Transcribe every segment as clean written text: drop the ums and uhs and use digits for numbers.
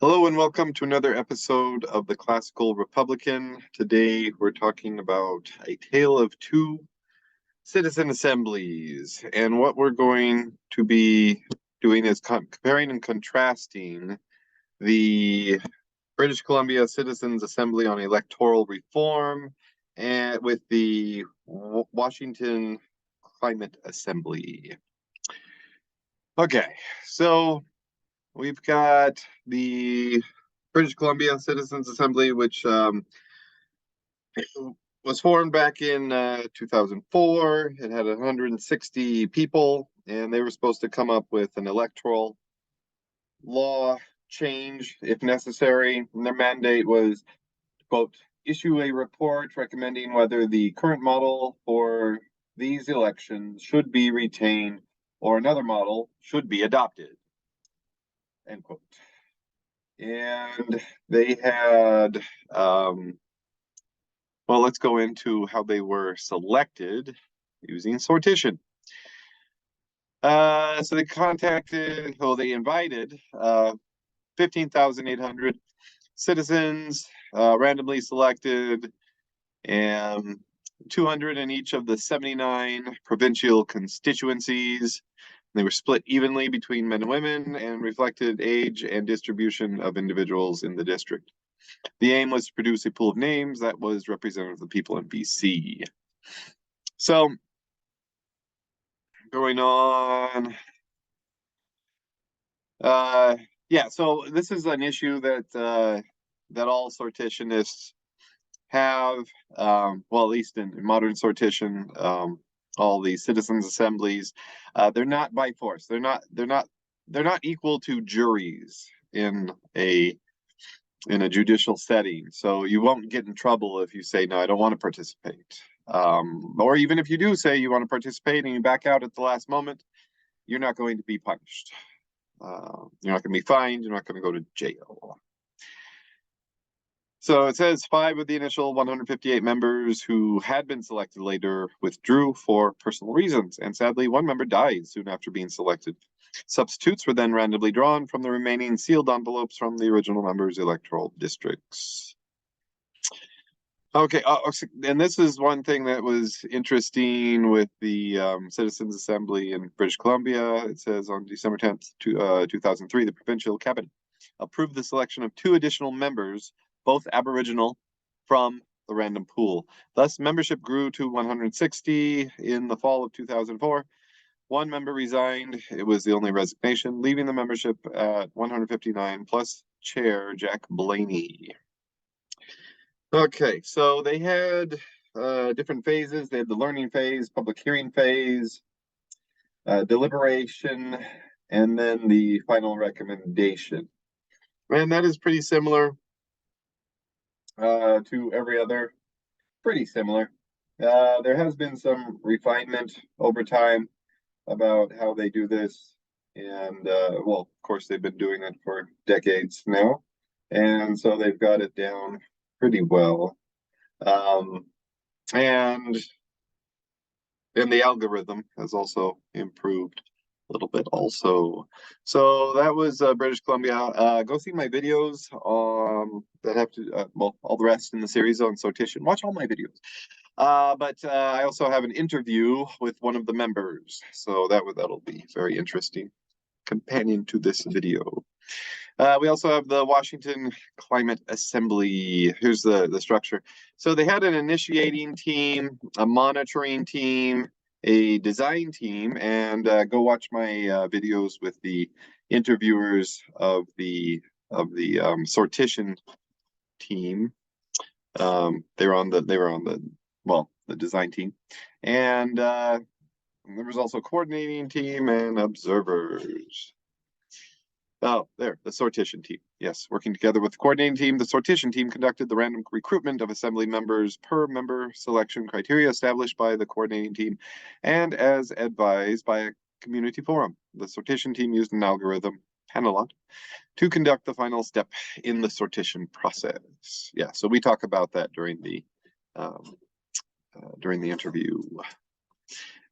Hello and welcome to another episode of the Classical Republican. Today we're talking about A Tale of Two Citizen Assemblies. And what we're going to be doing is comparing and contrasting the British Columbia Citizens Assembly on Electoral Reform and with the Washington Climate Assembly. Okay, so we've got the British Columbia Citizens Assembly, which was formed back in 2004. It had 160 people, and they were supposed to come up with an electoral law change if necessary. And their mandate was, quote, issue a report recommending whether the current model for these elections should be retained or another model should be adopted, end quote. And they had, well, let's go into how they were selected using sortition. So they they invited 15,800 citizens, randomly selected, and 200 in each of the 79 provincial constituencies. They were split evenly between men and women and reflected age and distribution of individuals in the district. The aim was to produce a pool of names that was representative of the people in BC. So, going on. Yeah, so this is an issue that all sortionists have. Well, at least in modern sortition, all the citizens assemblies, they're not by force. They're not equal to juries in a judicial setting. So you won't get in trouble if you say, no, I don't want to participate. Or even if you do say you want to participate and you back out at the last moment, you're not going to be punished. You're not going to be fined. You're not going to go to jail. So it says 5 of the initial 158 members who had been selected later withdrew for personal reasons, and sadly, 1 member died soon after being selected. Substitutes were then randomly drawn from the remaining sealed envelopes from the original members' electoral districts. Okay, and this is one thing that was interesting with the Citizens Assembly in British Columbia. It says on December 10th, 2003, the provincial cabinet approved the selection of 2 additional members, both Aboriginal, from the random pool. Thus, membership grew to 160 in the fall of 2004. 1 member resigned. It was the only resignation, leaving the membership at 159 plus chair Jack Blaney. Okay, so they had different phases. They had the learning phase, public hearing phase, deliberation, and then the final recommendation. And that is pretty similar to every other, pretty similar. There has been some refinement over time about how they do this. And, well, of course, they've been doing it for decades now. And so they've got it down pretty well. And the algorithm has also improved a little bit also. So that was British Columbia. Go see my videos that have to, well, all the rest in the series on sortition. Watch all my videos. But I also have an interview with one of the members. So that'll be very interesting companion to this video. We also have the Washington Climate Assembly. Here's the structure. So they had an initiating team, a monitoring team, a design team, and go watch my videos with the interviewers of the sortition team. They were on the design team, and there was also a coordinating team and observers. Oh, there, the sortition team. Yes, working together with the coordinating team, the sortition team conducted the random recruitment of assembly members per member selection criteria established by the coordinating team and as advised by a community forum. The sortition team used an algorithm, Panelot, to conduct the final step in the sortition process. Yeah, so we talk about that during the interview.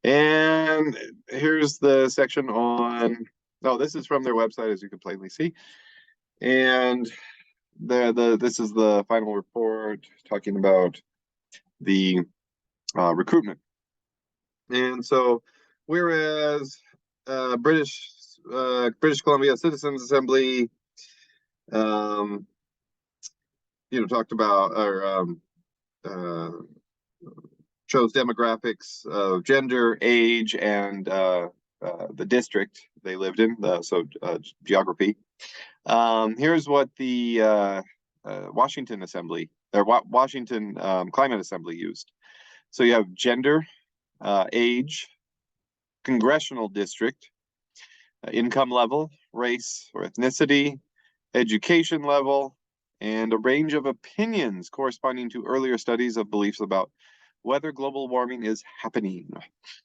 And here's the section on, this is from their website, as you can plainly see. And this is the final report talking about the recruitment. And so, whereas British Columbia Citizens Assembly, talked about or shows demographics of gender, age, and the district they lived in, geography. Here's what the Washington Assembly or Washington Climate Assembly used. So you have gender, age, congressional district, income level, race or ethnicity, education level, and a range of opinions corresponding to earlier studies of beliefs about whether global warming is happening,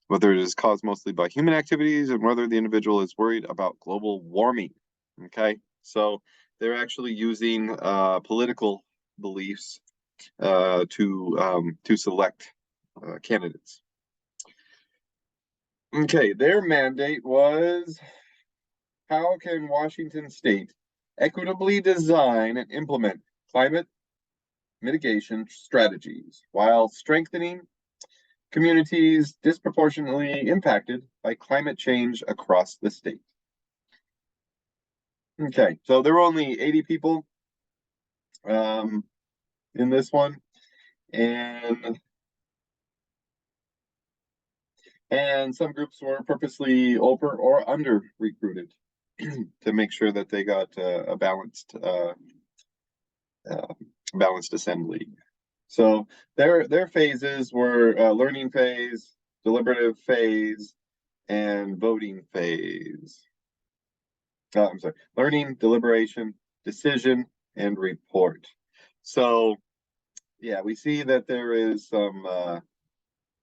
whether it is caused mostly by human activities, and whether the individual is worried about global warming. Okay, so they're actually using political beliefs to select candidates. Okay, their mandate was, how can Washington State equitably design and implement climate mitigation strategies while strengthening communities disproportionately impacted by climate change across the state? Okay, so there were only 80 people in this one, and some groups were purposely over or under recruited to make sure that they got a balanced assembly. So their phases were learning phase, deliberative phase, and voting phase. I'm sorry, learning, deliberation, decision, and report. So yeah, we see that there is some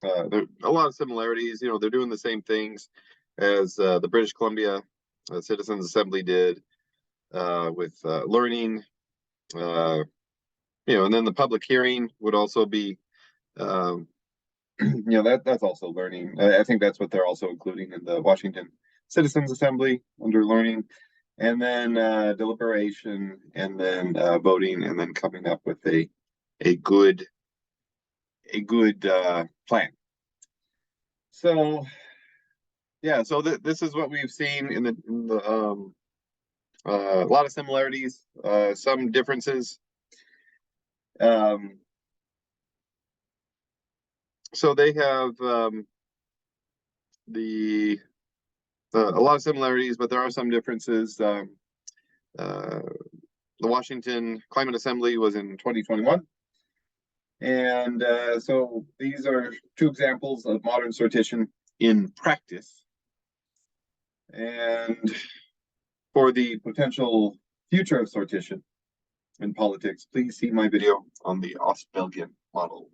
there a lot of similarities. They're doing the same things as the British Columbia Citizens Assembly did with learning. And then the public hearing would also be, that's also learning. I think that's what they're also including in the Washington Citizens Assembly under learning, and then deliberation, and then voting, and then coming up with a good plan. So yeah, so this is what we've seen in the a lot of similarities, some differences. So they have a lot of similarities, but there are some differences. The Washington Climate Assembly was in 2021. And so these are two examples of modern sortition in practice. And for the potential future of sortition in politics, please see my video on the Ostbelgian model.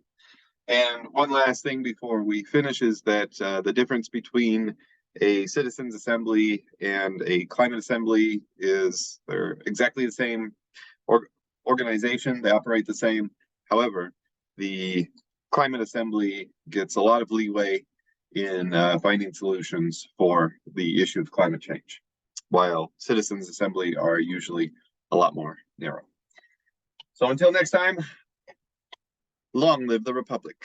And one last thing before we finish is that the difference between a citizens assembly and a climate assembly is they're exactly the same organization. They operate the same. However, the climate assembly gets a lot of leeway in finding solutions for the issue of climate change, while citizens assembly are usually a lot more narrow. So until next time, long live the Republic.